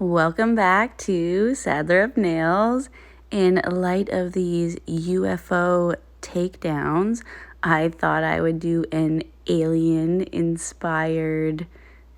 Welcome back to Sadler of Nails. In light of these UFO takedowns, I thought I would do an alien inspired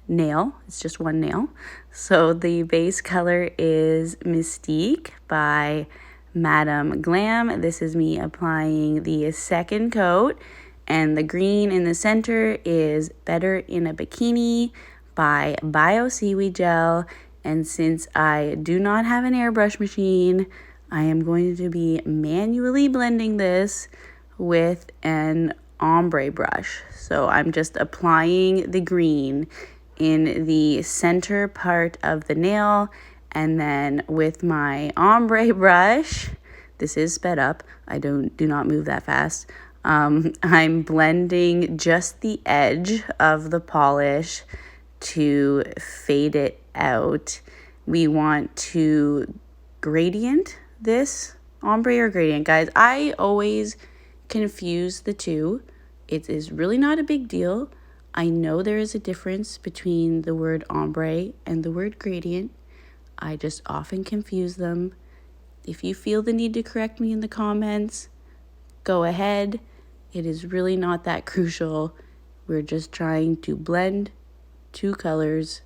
nail. It's just one nail. So the base color is Mystique by Glam. This is me applying the second coat, and the green in the center is Better in a Bikini by Bioseaweed gel. And since I do not have an airbrush machine, I am going to be manually blending this with an ombre brush. So I'm just applying the green in the center part of the nail, and then with my ombre brush, this is sped up, I do not move that fast, I'm blending just the edge of the polish to fade it out. We want to gradient this ombre or gradient, guys. I always confuse the two. It is really not a big deal. I know there is a difference between the word ombre and the word gradient. I just often confuse them. If you feel the need to correct me in the comments, go ahead. It is really not that crucial. We're just trying to blend two colors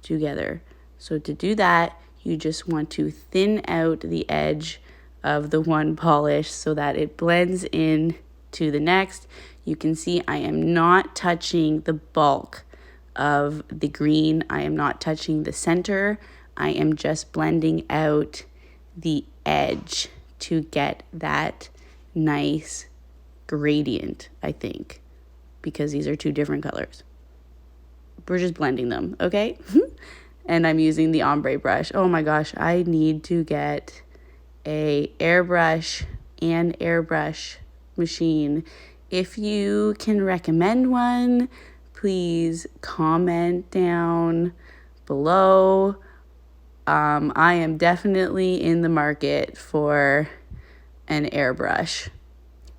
together. So to do that, you just want to thin out the edge of the one polish so that it blends in to the next. You can see I am not touching the bulk of the green. I am not touching the center. I am just blending out the edge to get that nice gradient, I think, because these are two different colors. We're just blending them, okay? And I'm using the ombre brush. Oh my gosh, I need to get a airbrush and airbrush machine. If you can recommend one, please comment down below. I am definitely in the market for an airbrush.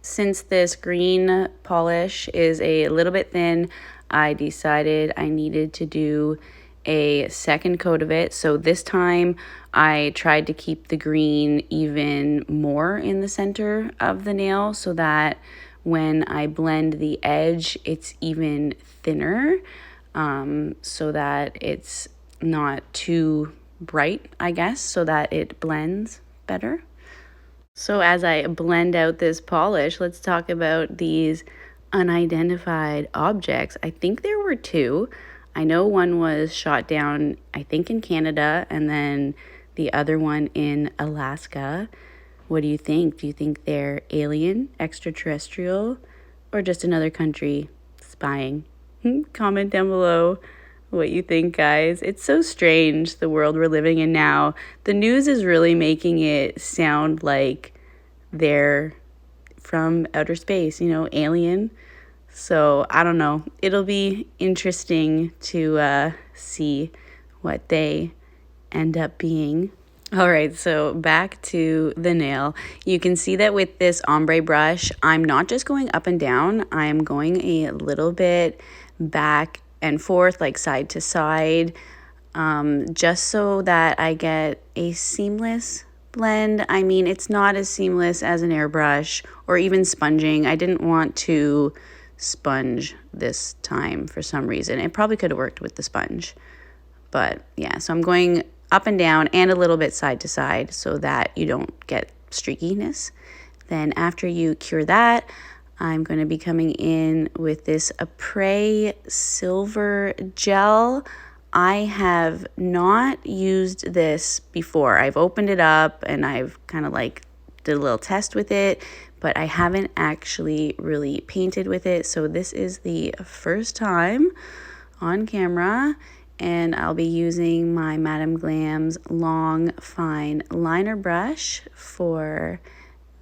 Since this green polish is a little bit thin, I decided I needed to do a second coat of it. So this time I tried to keep the green even more in the center of the nail so that when I blend the edge, it's even thinner, so that it's not too bright, I guess, so that it blends better. So as I blend out this polish, let's talk about these unidentified objects. I think there were two. I know one was shot down, I think in Canada, and then the other one in Alaska. What do you think? Do you think they're alien, extraterrestrial, or just another country spying? Comment down below what you think, guys. It's so strange, the world we're living in now. The news is really making it sound like they're from outer space, alien. So I don't know. It'll be interesting to see what they end up being. All right, so back to the nail. You can see that with this ombre brush, I'm not just going up and down. I'm going a little bit back and forth, like side to side, just so that I get a seamless blend. I mean, it's not as seamless as an airbrush or even sponging. I didn't want to sponge this time for some reason. It probably could have worked with the sponge. But yeah, so I'm going up and down and a little bit side to side so that you don't get streakiness. Then after you cure that, I'm going to be coming in with this Aprés silver gel. I have not used this before. I've opened it up and I've kind of did a little test with it, but I haven't actually really painted with it. So this is the first time on camera, and I'll be using my Madame Glam's long fine liner brush for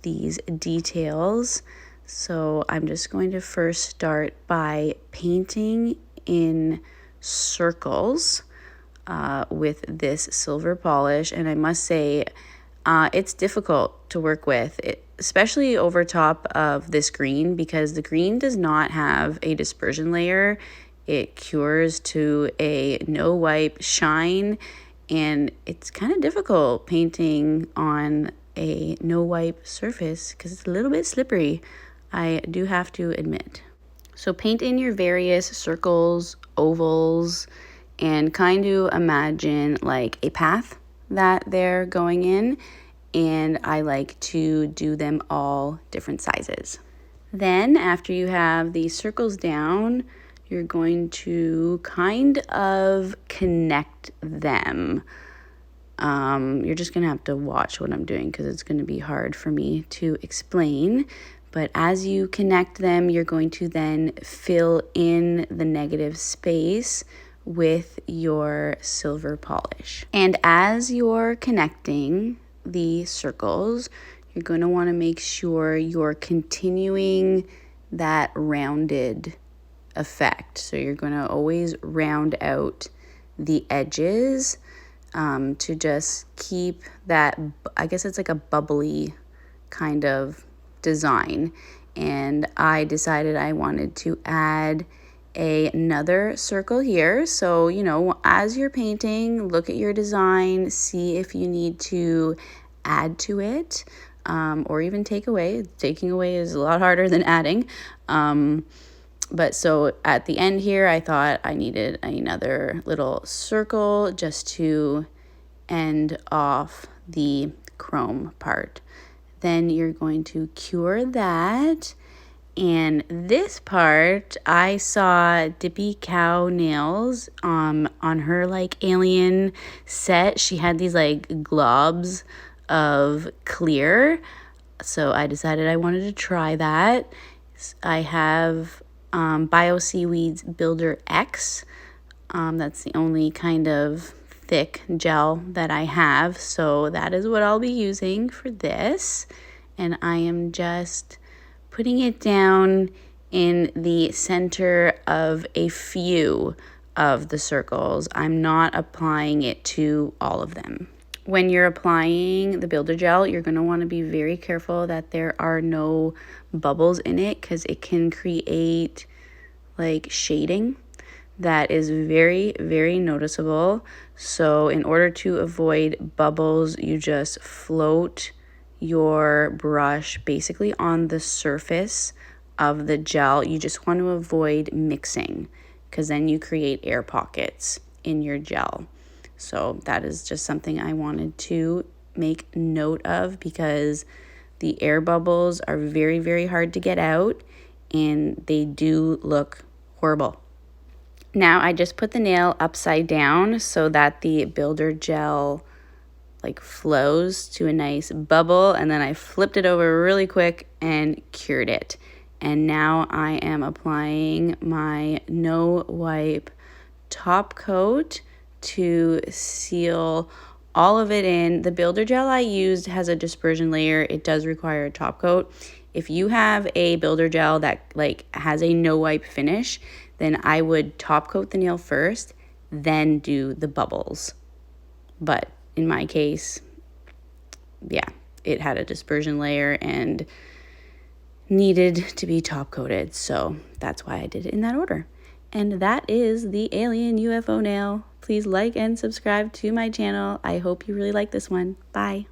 these details. So I'm just going to first start by painting in circles with this silver polish, and I must say it's difficult to work with, especially over top of this green, because the green does not have a dispersion layer. It cures to a no wipe shine, And it's kind of difficult painting on a no wipe surface because it's a little bit slippery, I do have to admit. So paint in your various circles, ovals, and kind of imagine like a path that they're going in, and I like to do them all different sizes. Then after you have these circles down, you're going to kind of connect them. You're just gonna have to watch what I'm doing because it's gonna be hard for me to explain. But as you connect them, you're going to then fill in the negative space with your silver polish. And as you're connecting the circles, you're going to want to make sure you're continuing that rounded effect. So you're going to always round out the edges to just keep that, I guess it's like a bubbly kind of design. And I decided I wanted to add another circle here. So, you know, as you're painting, look at your design, see if you need to add to it or even take away. Taking away is a lot harder than adding. But so at the end here, I thought I needed another little circle just to end off the chrome part. Then you're going to cure that. And this part, I saw Dippy Cow Nails on her like alien set. She had these like globs of clear. So I decided I wanted to try that. I have Bioseaweed's Builder X. That's the only kind of thick gel that I have. So that is what I'll be using for this. And I am just putting it down in the center of a few of the circles. I'm not applying it to all of them. When you're applying the builder gel, you're going to want to be very careful that there are no bubbles in it because it can create like shading that is very, very noticeable. So in order to avoid bubbles, you just float your brush basically on the surface of the gel. You just want to avoid mixing because then you create air pockets in your gel. So that is just something I wanted to make note of because the air bubbles are very, very hard to get out and they do look horrible. Now I just put the nail upside down so that the builder gel like flows to a nice bubble, and then I flipped it over really quick and cured it. And now I am applying my no wipe top coat to seal all of it in. The builder gel I used has a dispersion layer. It does require a top coat. If you have a builder gel that like has a no wipe finish, then I would top coat the nail first, then do the bubbles. But in my case, yeah, it had a dispersion layer and needed to be top coated. So that's why I did it in that order. And that is the Alien UFO nail. Please like and subscribe to my channel. I hope you really like this one. Bye.